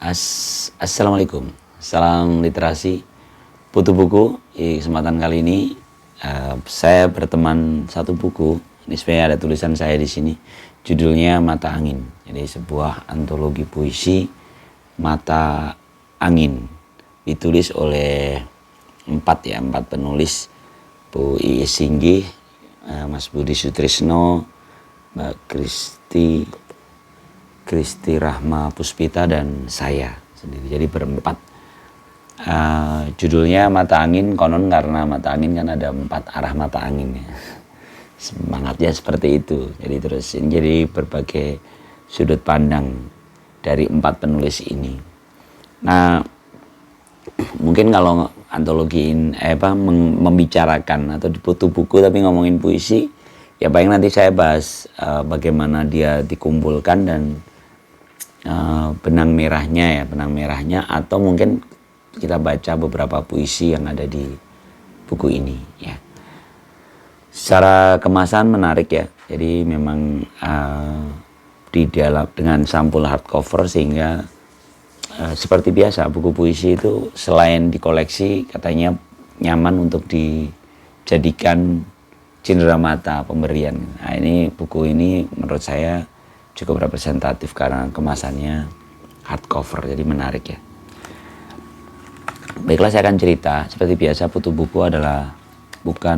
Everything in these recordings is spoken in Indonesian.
Assalamualaikum, salam literasi, Putu Buku. Di kesempatan kali ini saya berteman satu buku. Ini sebenarnya ada tulisan saya di sini. Judulnya Mata Angin. Jadi sebuah antologi puisi Mata Angin. Ditulis oleh empat penulis, Bu Iis Singgih, Mas Budi Sutrisno, Mbak Kristi Rahma Puspita, dan saya sendiri. Jadi berempat. Judulnya Mata Angin, konon karena mata angin kan ada 4 arah mata angin ya. Semangatnya seperti itu. Jadi terus jadi berbagai sudut pandang dari 4 penulis ini. Nah, mungkin kalau antologi ini membicarakan atau di Putu Buku tapi ngomongin puisi, ya paling nanti saya bahas bagaimana dia dikumpulkan dan benang merahnya, atau mungkin kita baca beberapa puisi yang ada di buku ini ya. Secara kemasan menarik ya. Jadi memang di dalam dengan sampul hardcover, sehingga seperti biasa buku puisi itu selain dikoleksi katanya nyaman untuk dijadikan cindera mata pemberian. Nah, ini buku ini menurut saya cukup representatif karena kemasannya hardcover, jadi menarik ya. Baiklah, saya akan cerita. Seperti biasa, Putu Buku adalah bukan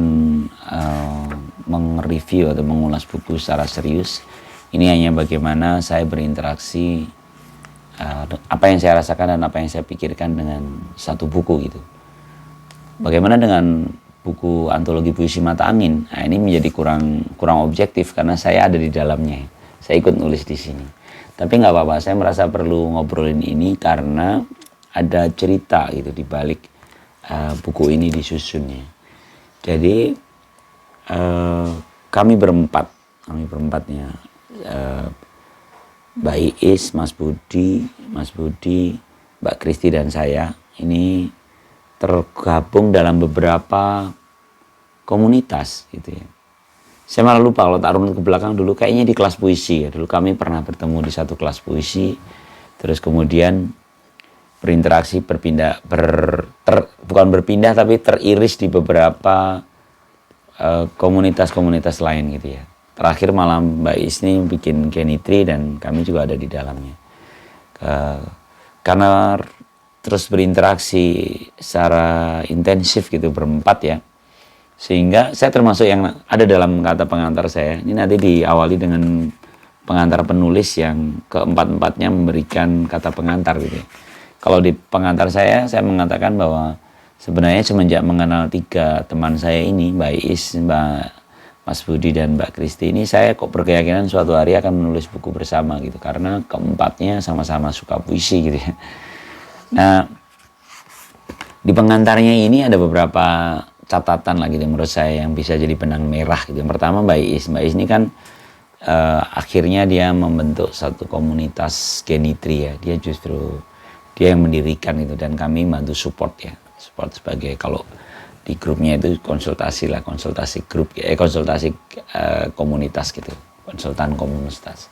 mereview atau mengulas buku secara serius. Ini hanya bagaimana saya berinteraksi, apa yang saya rasakan dan apa yang saya pikirkan dengan satu buku gitu. Bagaimana dengan buku antologi puisi Mata Angin? Nah, ini menjadi kurang objektif karena saya ada di dalamnya. Saya ikut nulis di sini. Tapi nggak apa-apa, saya merasa perlu ngobrolin ini karena ada cerita gitu di balik buku ini disusunnya. Jadi kami berempatnya, Mbak Iis, Mas Budi, Mbak Kristi, dan saya ini tergabung dalam beberapa komunitas gitu ya. Saya malah lupa kalau tak runut ke belakang dulu, kayaknya di kelas puisi ya. Dulu kami pernah bertemu di satu kelas puisi, terus kemudian berinteraksi, bukan berpindah tapi teriris di beberapa komunitas-komunitas lain gitu ya. Terakhir malah Mbak Is ini bikin Genitri dan kami juga ada di dalamnya. Karena terus berinteraksi secara intensif gitu berempat ya, sehingga saya termasuk yang ada dalam kata pengantar saya. Ini nanti diawali dengan pengantar penulis yang keempat-empatnya memberikan kata pengantar gitu ya. Kalau di pengantar saya mengatakan bahwa sebenarnya semenjak mengenal 3 teman saya ini, Mbak Iis, Mas Budi, dan Mbak Kristi ini, saya kok berkeyakinan suatu hari akan menulis buku bersama gitu, karena keempatnya sama-sama suka puisi gitu ya. Nah, di pengantarnya ini ada beberapa catatan lagi menurut saya yang bisa jadi benang merah gitu. Yang pertama Mbak Iis ini kan akhirnya dia membentuk satu komunitas Genitri ya. Dia yang mendirikan itu dan kami bantu support sebagai, kalau di grupnya itu konsultasi grup ya, konsultasi komunitas gitu, konsultan komunitas.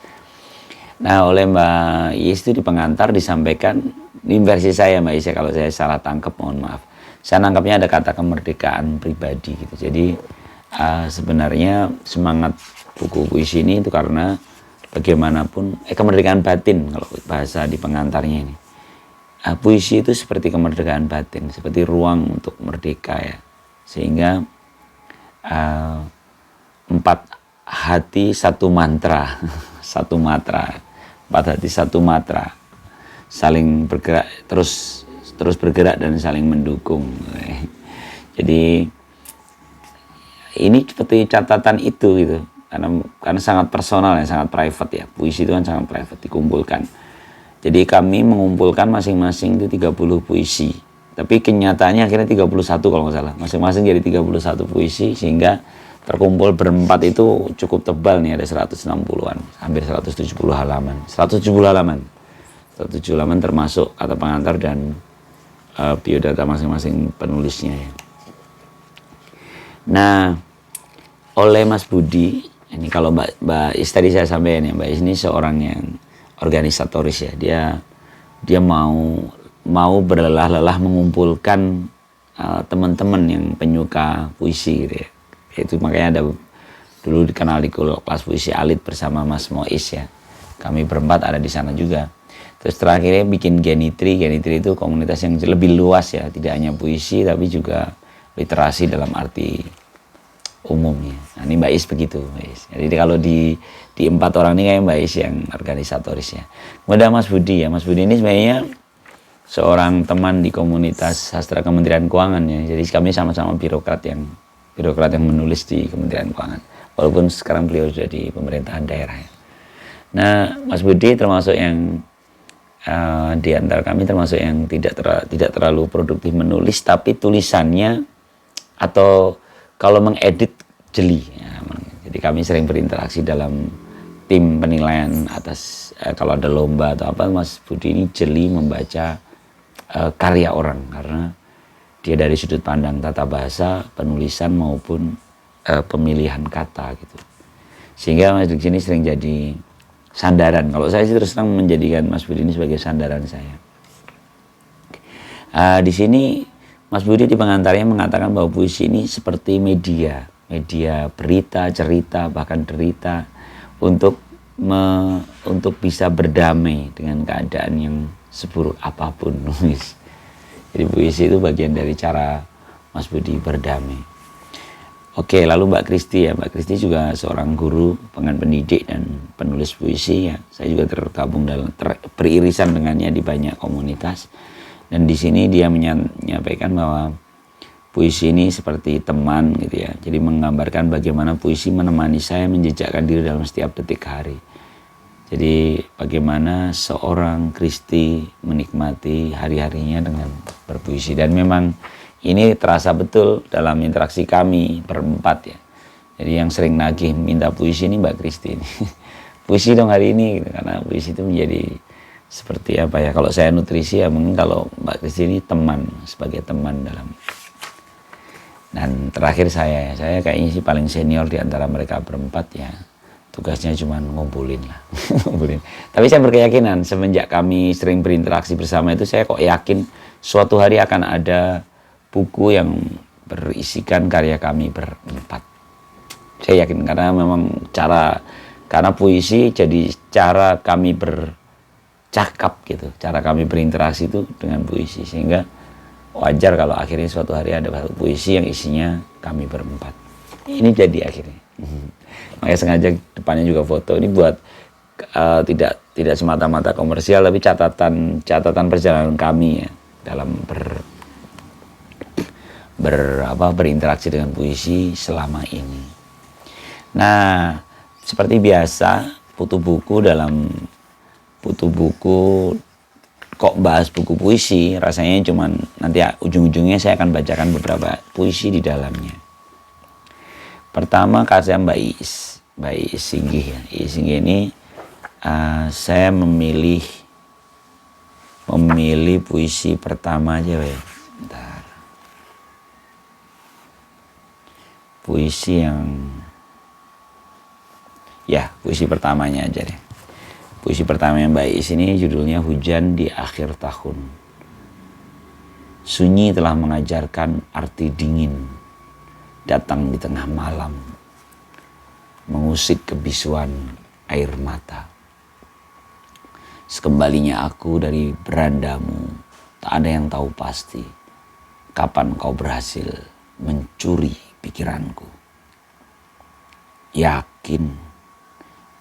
Nah, oleh Mbak Iis itu di pengantar disampaikan, ini versi saya Mbak Iis ya, kalau saya salah tangkap mohon maaf. Saya nangkapnya ada kata kemerdekaan pribadi gitu. Jadi sebenarnya semangat buku puisi ini itu karena bagaimanapun kemerdekaan batin kalau bahasa di pengantarnya ini. Puisi itu seperti kemerdekaan batin, seperti ruang untuk merdeka ya. Sehingga 4 hati satu mantra, 4 hati satu matra, saling bergerak, terus bergerak dan saling mendukung. Jadi ini seperti catatan itu gitu, karena sangat personal ya, sangat private ya. Puisi itu kan sangat private, dikumpulkan. Jadi kami mengumpulkan masing-masing itu 30 puisi. Tapi kenyataannya akhirnya 31 kalau nggak salah. Masing-masing jadi 31 puisi, sehingga terkumpul berempat itu cukup tebal nih, ada 160-an, hampir 170 halaman. 170 halaman termasuk kata pengantar dan biodata masing-masing penulisnya ya. Nah, oleh Mas Budi, ini kalau Mbak Is tadi saya sampaikan ya, Mbak Is ini seorang yang organisatoris ya. Dia dia mau berlelah-lelah mengumpulkan teman-teman yang penyuka puisi gitu ya. Itu makanya ada dulu dikenal di kelas puisi alit bersama Mas Mois ya. Kami berempat ada di sana juga. Terus terakhirnya bikin Genitri. Genitri itu komunitas yang lebih luas ya, tidak hanya puisi tapi juga literasi dalam arti umumnya. Nah, ini Mbak Is begitu, Mbak Is. Jadi kalau di 4 orang ini kayak Mbak Is yang organisatorisnya. Kemudian Mas Budi ya. Mas Budi ini sebenarnya seorang teman di komunitas sastra Kementerian Keuangan ya. Jadi kami sama-sama birokrat yang menulis di Kementerian Keuangan. Walaupun sekarang beliau sudah di pemerintahan daerah ya. Nah, Mas Budi termasuk yang di antara kami termasuk yang tidak terlalu produktif menulis, tapi tulisannya atau kalau mengedit jeli ya. Jadi kami sering berinteraksi dalam tim penilaian atas kalau ada lomba atau apa, Mas Budi ini jeli membaca karya orang karena dia dari sudut pandang tata bahasa, penulisan maupun pemilihan kata gitu. Sehingga Mas di sini sering jadi sandaran. Kalau saya sih terus terang menjadikan Mas Budi ini sebagai sandaran saya. Di sini Mas Budi di pengantarnya mengatakan bahwa puisi ini seperti media berita, cerita, bahkan derita untuk bisa berdamai dengan keadaan yang seburuk apapun. Jadi puisi itu bagian dari cara Mas Budi berdamai. Oke, lalu Mbak Kristi ya. Mbak Kristi juga seorang guru, pendidik dan penulis puisi ya. Saya juga tergabung beririsan dengannya di banyak komunitas. Dan di sini dia menyampaikan bahwa puisi ini seperti teman gitu ya. Jadi menggambarkan bagaimana puisi menemani saya menjejakkan diri dalam setiap detik hari. Jadi bagaimana seorang Kristi menikmati hari-harinya dengan berpuisi. Dan memang ini terasa betul dalam interaksi kami berempat ya. Jadi yang sering nagih minta puisi ini Mbak Kristi ini. Puisi dong hari ini gitu. Karena puisi itu menjadi seperti apa ya. Kalau saya nutrisi ya mungkin kalau Mbak Kristi ini teman, sebagai teman dalam. Dan terakhir saya kayaknya sih paling senior di antara mereka berempat ya. Tugasnya cuma ngumpulin lah. Ngumpulin. Tapi saya berkeyakinan semenjak kami sering berinteraksi bersama itu saya kok yakin suatu hari akan ada buku yang berisikan karya kami berempat. Saya yakin karena memang karena puisi jadi cara kami bercakap gitu. Cara kami berinteraksi itu dengan puisi. Sehingga wajar kalau akhirnya suatu hari ada satu puisi yang isinya kami berempat. Ini jadi akhirnya. Makanya sengaja depannya juga foto ini buat tidak semata-mata komersial tapi catatan perjalanan kami ya dalam berinteraksi dengan puisi selama ini. Nah, seperti biasa putu buku kok bahas buku puisi rasanya cuman nanti ujung-ujungnya saya akan bacakan beberapa puisi di dalamnya. Pertama karya Mbak Is Singgih ya. Is Singgih ini saya memilih puisi pertama aja ya. Bentar. Puisi pertamanya aja deh. Puisi pertamanya Mbak Is ini judulnya Hujan di Akhir Tahun. Sunyi telah mengajarkan arti dingin. Datang di tengah malam, mengusik kebisuan air mata. Sekembalinya aku dari berandamu, tak ada yang tahu pasti kapan kau berhasil mencuri pikiranku. Yakin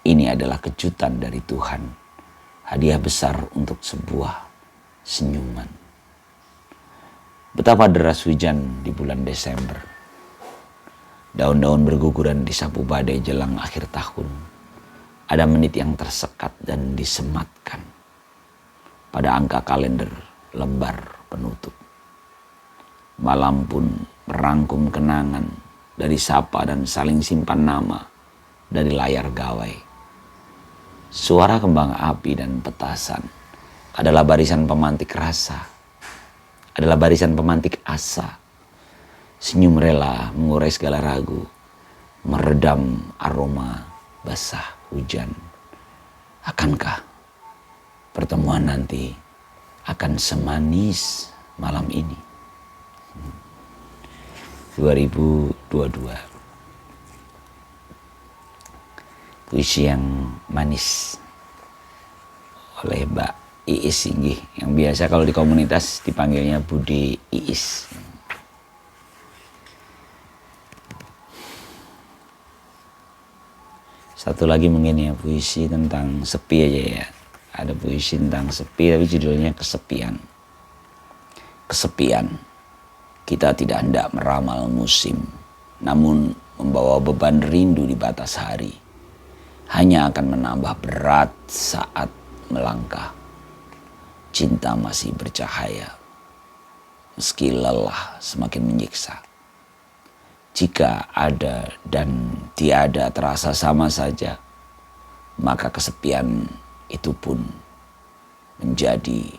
ini adalah kejutan dari Tuhan, hadiah besar untuk sebuah senyuman. Betapa deras hujan di bulan Desember. Daun-daun berguguran disapu badai jelang akhir tahun. Ada menit yang tersekat dan disematkan pada angka kalender lembar penutup. Malam pun merangkum kenangan dari sapa dan saling simpan nama dari layar gawai. Suara kembang api dan petasan adalah barisan pemantik rasa, adalah barisan pemantik asa. Senyum rela mengurai segala ragu, meredam aroma basah hujan. Akankah pertemuan nanti akan semanis malam ini. 2022. Puisi yang manis oleh Mbak Iis Singgih, yang biasa kalau di komunitas dipanggilnya Budi Iis. Satu lagi mungkin ya, puisi tentang sepi aja ya. Ada puisi tentang sepi tapi judulnya Kesepian. Kesepian. Kita tidak hendak meramal musim, namun membawa beban rindu di batas hari. Hanya akan menambah berat saat melangkah. Cinta masih bercahaya, meski lelah semakin menyiksa. Jika ada dan tiada terasa sama saja, maka kesepian itu pun menjadi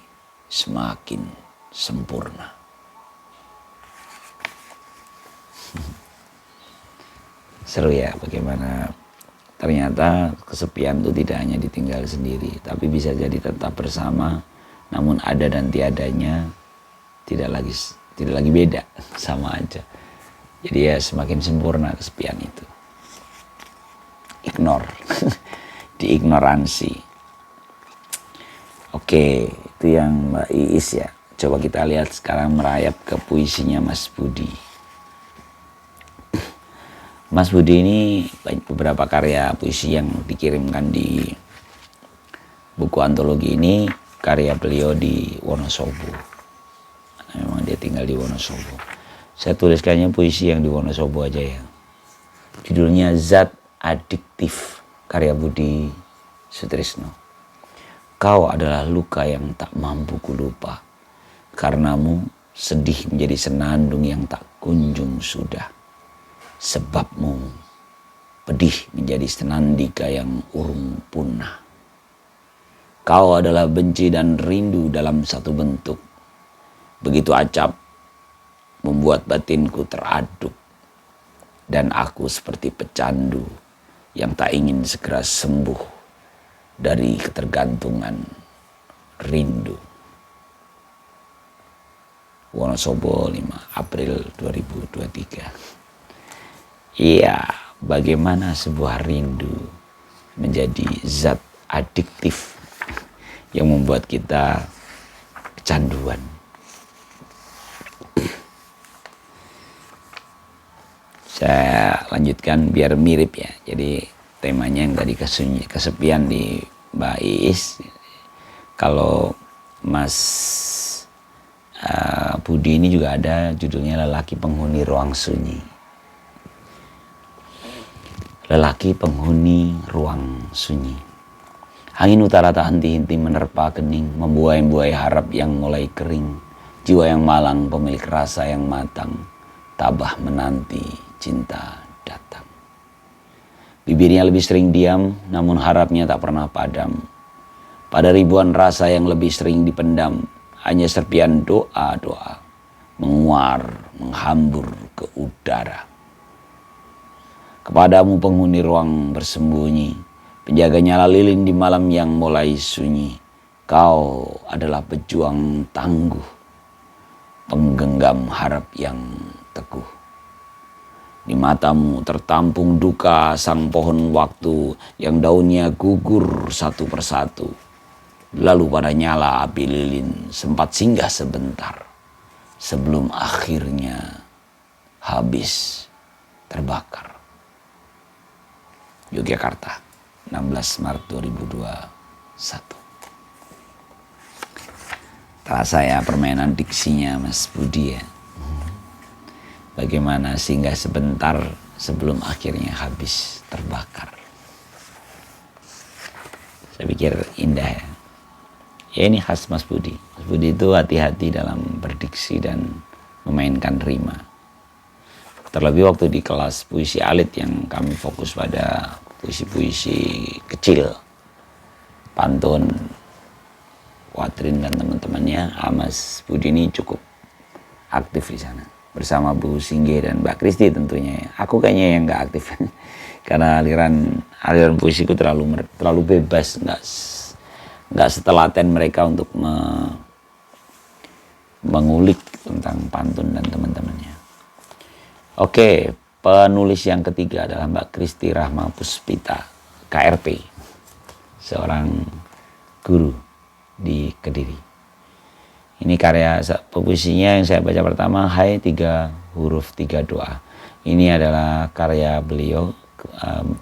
semakin sempurna. Seru ya bagaimana ternyata kesepian itu tidak hanya ditinggal sendiri, tapi bisa jadi tetap bersama, namun ada dan tiadanya tidak lagi beda, sama aja. Jadi ya semakin sempurna kesepian itu. Ignore, diignoransi. Oke, itu yang Mbak Iis ya. Coba kita lihat sekarang merayap ke puisinya Mas Budi. Mas Budi ini beberapa karya puisi yang dikirimkan di buku antologi ini karya beliau di Wonosobo. Memang dia tinggal di Wonosobo. Saya tuliskannya puisi yang di Wonosobo aja ya. Judulnya Zat Adiktif, karya Budi Sutrisno. Kau adalah luka yang tak mampu kulupa. Karenamu sedih menjadi senandung yang tak kunjung sudah. Sebabmu pedih menjadi senandika yang urung punah. Kau adalah benci dan rindu dalam satu bentuk. Begitu acap membuat batinku teraduk. Dan aku seperti pecandu yang tak ingin segera sembuh dari ketergantungan rindu. Wonosobo 5 April 2023. Iya, bagaimana sebuah rindu menjadi zat adiktif yang membuat kita kecanduan. Saya lanjutkan biar mirip ya. Jadi temanya yang tadi kesepian di Mbak Iis. Kalau Mas Budi ini juga ada judulnya Lelaki Penghuni Ruang Sunyi. Lelaki penghuni ruang sunyi. Angin utara tak henti-henti menerpa kening, membuai-buai harap yang mulai kering. Jiwa yang malang, pemilik rasa yang matang, tabah menanti cinta datang. Bibirnya lebih sering diam, namun harapnya tak pernah padam. Pada ribuan rasa yang lebih sering dipendam, hanya serpian doa-doa menguar, menghambur ke udara. Kepadamu penghuni ruang bersembunyi, penjaga nyala lilin di malam yang mulai sunyi. Kau adalah pejuang tangguh, penggenggam harap yang teguh. Di matamu tertampung duka sang pohon waktu yang daunnya gugur satu persatu. Lalu pada nyala api lilin sempat singgah sebentar sebelum akhirnya habis terbakar. Yogyakarta, 16 Maret 2021. Terasa ya permainan diksinya Mas Budi ya. Bagaimana singgah sebentar sebelum akhirnya habis terbakar. Saya pikir indah ya. Ya ini khas Mas Budi. Mas Budi itu hati-hati dalam berdiksi dan memainkan rima. Terlebih waktu di kelas puisi alit yang kami fokus pada puisi-puisi kecil, pantun, Watrin dan teman-temannya, Mas Budi ini cukup aktif di sana bersama Bu Singgih dan Mbak Kristi tentunya. Aku kayaknya yang nggak aktif karena aliran puisiku terlalu bebas, nggak setelaten mereka untuk mengulik tentang pantun dan teman-temannya. Oke, penulis yang ketiga adalah Mbak Kristi Rahma Puspita, KRP, seorang guru di Kediri. Ini karya puisinya yang saya baca pertama, Hai 3 huruf 3 doa. Ini adalah karya beliau,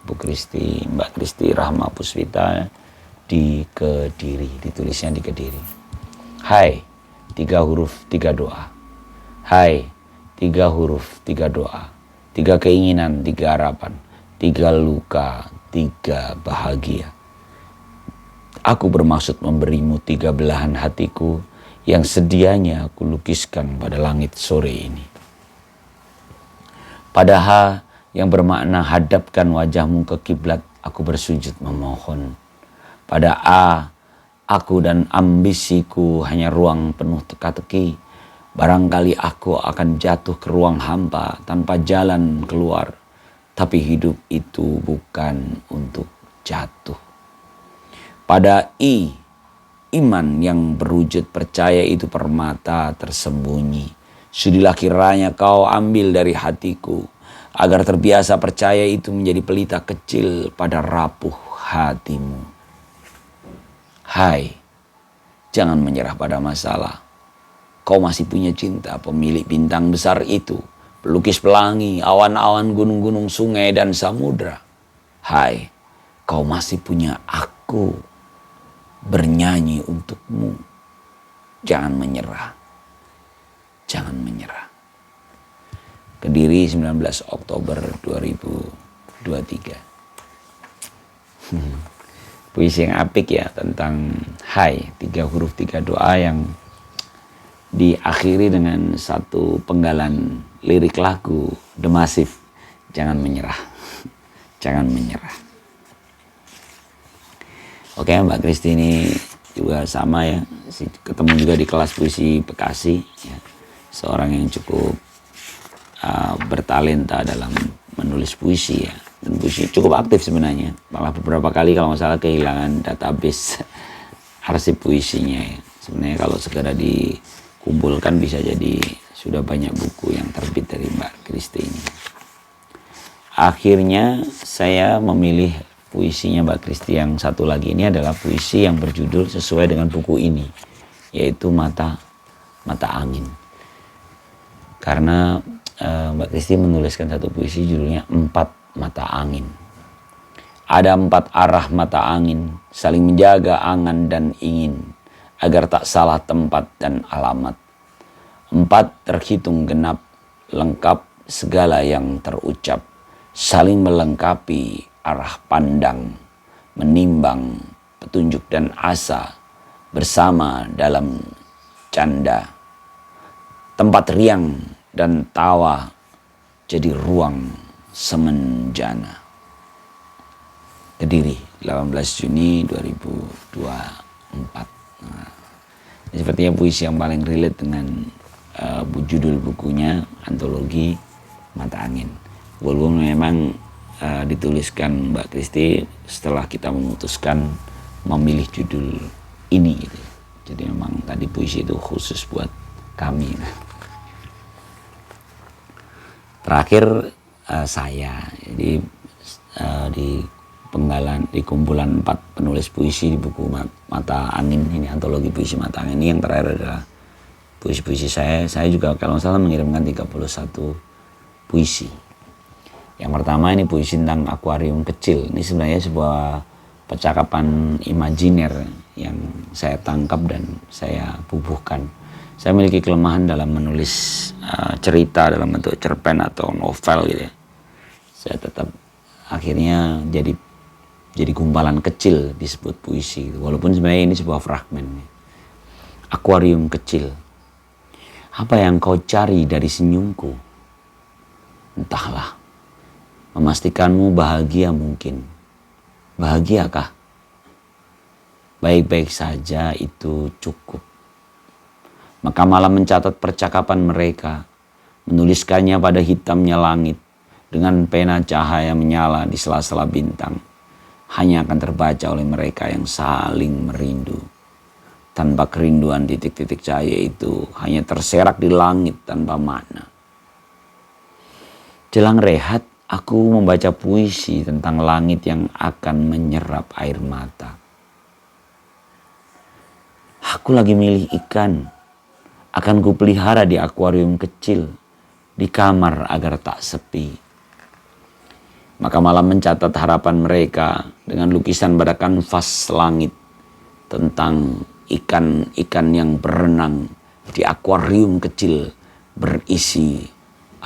Mbak Kristi Rahma Puspita, di Kediri, ditulisnya di Kediri. Hai 3 huruf 3 doa. Hai 3 huruf 3 doa. 3 keinginan, 3 harapan. 3 luka, 3 bahagia. Aku bermaksud memberimu 3 belahan hatiku yang sedianya aku lukiskan pada langit sore ini. Padahal yang bermakna hadapkan wajahmu ke kiblat, aku bersujud memohon. Pada A, aku dan ambisiku hanya ruang penuh teka-teki. Barangkali aku akan jatuh ke ruang hampa tanpa jalan keluar. Tapi hidup itu bukan untuk jatuh. Pada I, iman yang berwujud percaya itu permata tersembunyi. Sudilah kiranya kau ambil dari hatiku, agar terbiasa percaya itu menjadi pelita kecil pada rapuh hatimu. Hai, jangan menyerah pada masalah. Kau masih punya cinta, pemilik bintang besar itu, pelukis pelangi, awan-awan, gunung-gunung, sungai, dan samudra. Hai, kau masih punya aku, bernyanyi untukmu. Jangan menyerah. Jangan menyerah. Kediri 19 Oktober 2023. Puisi yang apik ya, tentang Hai 3 huruf 3 doa, yang diakhiri dengan satu penggalan lirik lagu The Massive, Jangan Menyerah. Jangan menyerah. Oke, Mbak Kristi ini juga sama ya, ketemu juga di kelas puisi Bekasi ya. Seorang yang cukup bertalenta dalam menulis puisi ya, dan puisi cukup aktif sebenarnya. Malah beberapa kali kalau nggak salah kehilangan database arsip puisinya ya. Sebenarnya kalau segera dikumpulkan bisa jadi sudah banyak buku yang terbit dari Mbak Kristi ini. Akhirnya saya memilih puisinya Mbak Kristi yang satu lagi. Ini adalah puisi yang berjudul sesuai dengan buku ini, yaitu Mata Angin. Karena Mbak Kristi menuliskan satu puisi judulnya 4 Mata Angin. Ada 4 arah mata angin, saling menjaga angan dan ingin, agar tak salah tempat dan alamat. 4 terhitung genap, lengkap segala yang terucap, saling melengkapi arah pandang, menimbang petunjuk dan asa, bersama dalam canda. Tempat riang dan tawa jadi ruang semenjana. Kediri, 18 Juni 2024. Nah, ini sepertinya puisi yang paling relate dengan judul bukunya, antologi Mata Angin. Walaupun memang dituliskan Mbak Kristi setelah kita memutuskan memilih judul ini gitu. Jadi memang tadi puisi itu khusus buat kami. Terakhir saya jadi di kumpulan 4 penulis puisi di buku Mata Angin ini, antologi puisi Mata Angin ini, yang terakhir adalah puisi-puisi saya juga kalau nggak salah mengirimkan 31 puisi. Yang pertama ini puisi tentang akuarium kecil. Ini sebenarnya sebuah percakapan imajiner yang saya tangkap dan saya bubuhkan. Saya memiliki kelemahan dalam menulis cerita dalam bentuk cerpen atau novel gitu ya. Saya tetap akhirnya jadi gumpalan kecil disebut puisi. Walaupun sebenarnya ini sebuah fragmen. Akuarium kecil. Apa yang kau cari dari senyumku? Entahlah. Memastikanmu bahagia mungkin. Bahagiakah? Baik-baik saja itu cukup. Maka malah mencatat percakapan mereka, menuliskannya pada hitamnya langit, dengan pena cahaya menyala di sela-sela bintang, hanya akan terbaca oleh mereka yang saling merindu. tanpa kerinduan titik-titik cahaya itu hanya terserak di langit tanpa makna. Jelang rehat, aku membaca puisi tentang langit yang akan menyerap air mata. Aku lagi milih ikan, akan kupelihara di akuarium kecil, di kamar agar tak sepi. Maka malam mencatat harapan mereka dengan lukisan pada kanvas langit tentang ikan-ikan yang berenang di akuarium kecil berisi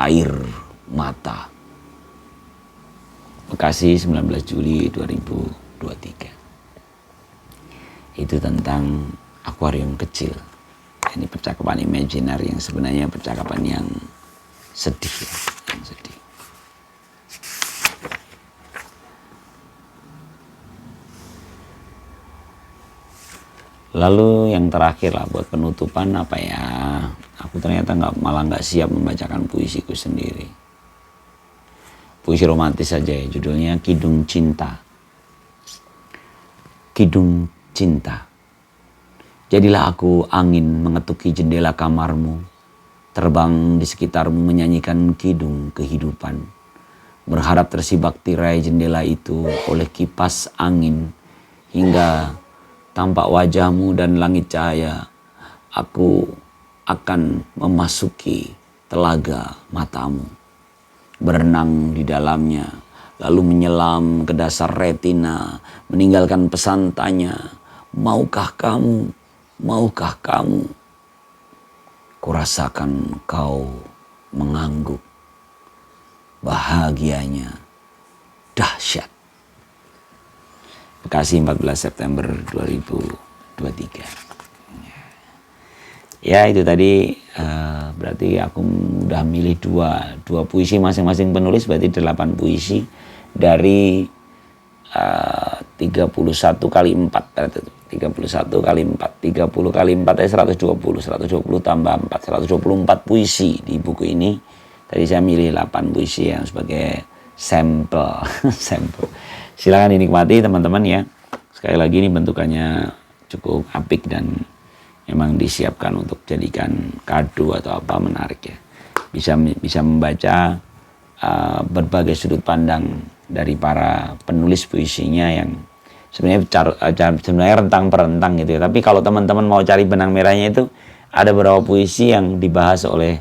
air mata. Bekasi, 19 Juli 2023. Itu tentang akuarium kecil. Ini percakapan imajiner yang sebenarnya percakapan yang sedih ya, yang sedih. Lalu yang terakhir lah buat penutupan apa ya? Aku ternyata malah nggak siap membacakan puisiku sendiri. Puisi romantis saja ya, judulnya Kidung Cinta. Kidung Cinta. Jadilah aku angin mengetuki jendela kamarmu, terbang di sekitarmu menyanyikan kidung kehidupan. Berharap tersibak tirai jendela itu oleh kipas angin hingga tampak wajahmu dan langit cahaya. Aku akan memasuki telaga matamu, berenang di dalamnya, lalu menyelam ke dasar retina, meninggalkan pesan tanya, maukah kamu, maukah kamu? Kurasakan kau mengangguk, bahagianya dahsyat. Bekasi, 14 September 2023. Ya itu tadi berarti aku udah milih dua puisi masing-masing penulis, berarti 8 puisi dari 31 kali 4 berarti 31 kali 4 30 kali 4 120 tambah 4 124 puisi di buku ini. Tadi saya milih 8 puisi yang sebagai sampel. Sampel. Silakan dinikmati teman-teman ya. Sekali lagi ini bentukannya cukup apik dan memang disiapkan untuk jadikan kado atau apa, menarik ya. Bisa membaca berbagai sudut pandang dari para penulis puisinya yang sebenarnya rentang per rentang gitu ya. Tapi kalau teman-teman mau cari benang merahnya itu ada beberapa puisi yang dibahas oleh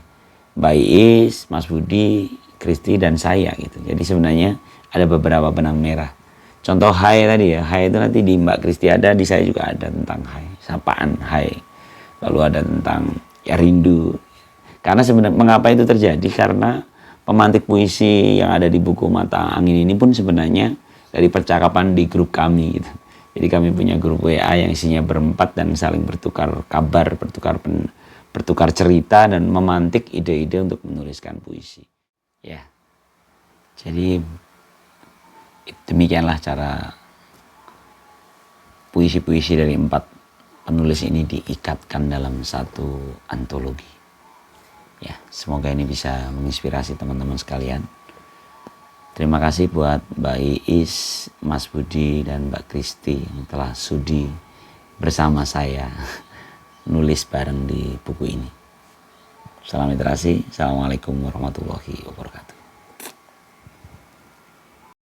Mbak Iis, Mas Budi, Kristi dan saya gitu. Jadi sebenarnya ada beberapa benang merah. Contoh hai tadi ya, hai itu nanti di Mbak Kristi ada, di saya juga ada tentang hai, sapaan hai. Lalu ada tentang ya rindu. Karena sebenarnya mengapa itu terjadi? Karena pemantik puisi yang ada di buku Mata Angin ini pun sebenarnya dari percakapan di grup kami gitu. Jadi kami punya grup WA yang isinya berempat dan saling bertukar kabar, bertukar cerita dan memantik ide-ide untuk menuliskan puisi. Ya. Jadi demikianlah cara puisi-puisi dari 4 penulis ini diikatkan dalam satu antologi. Ya, semoga ini bisa menginspirasi teman-teman sekalian. Terima kasih buat Mbak Iis, Mas Budi, dan Mbak Kristi yang telah sudi bersama saya nulis bareng di buku ini. Salam literasi. Assalamualaikum warahmatullahi wabarakatuh.